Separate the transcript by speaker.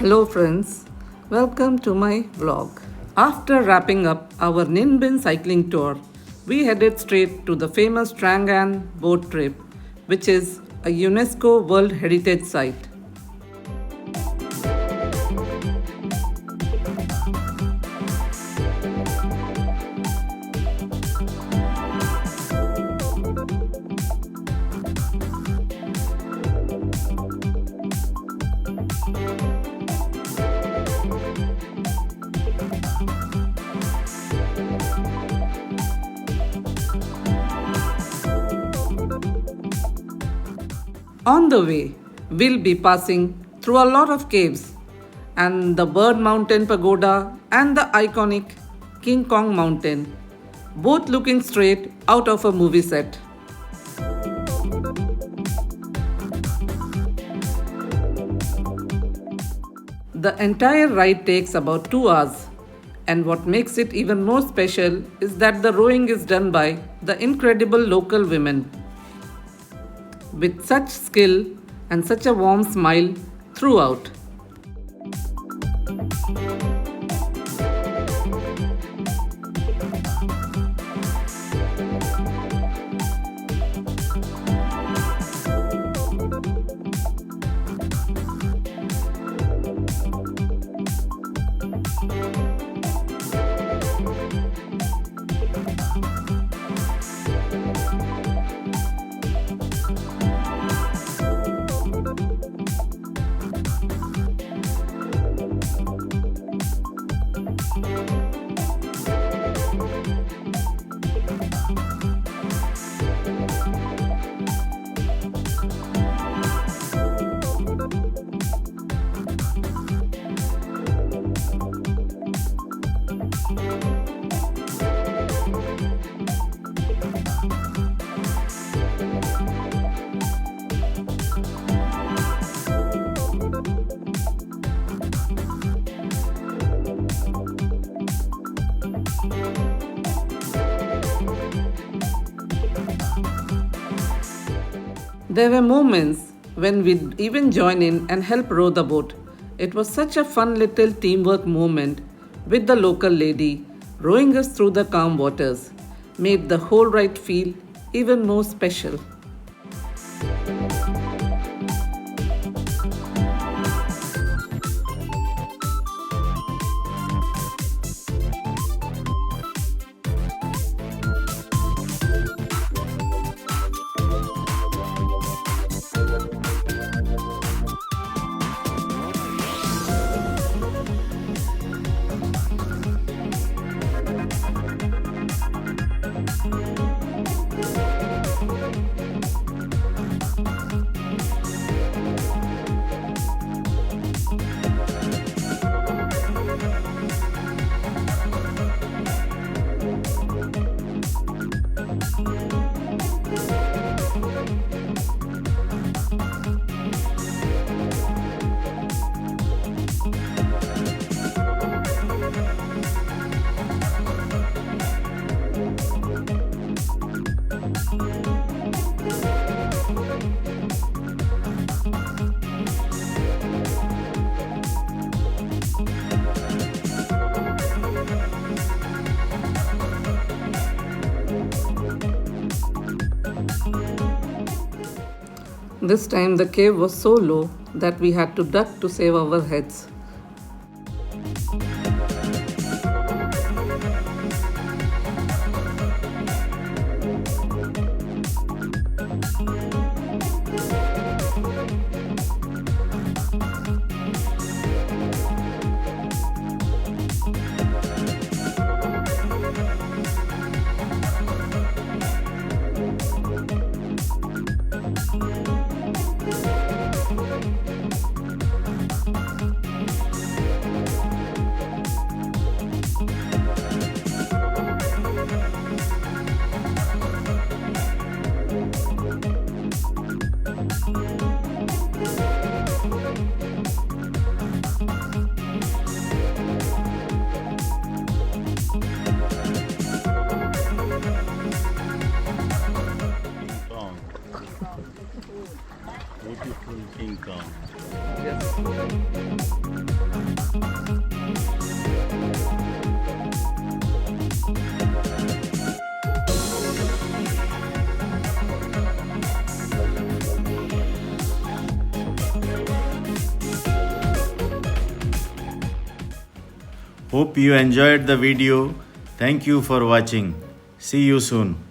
Speaker 1: Hello friends, welcome to my vlog. After wrapping up our Ninh Binh cycling tour, we headed straight to the famous Trang An boat trip, which is a UNESCO World Heritage Site. On the way, we'll be passing through a lot of caves and the Bird Mountain Pagoda and the iconic King Kong Mountain, both looking straight out of a movie set. The entire ride takes about 2 hours, and what makes it even more special is that the rowing is done by the incredible local women, with such skill and such a warm smile throughout. There were moments when we'd even join in and help row the boat. It was such a fun little teamwork moment with the local lady rowing us through the calm waters, made the whole ride feel even more special. This time the cave was so low that we had to duck to save our heads.
Speaker 2: Beautiful King Kong.
Speaker 1: Yes.
Speaker 2: Hope you enjoyed the video. Thank you for watching. See you soon.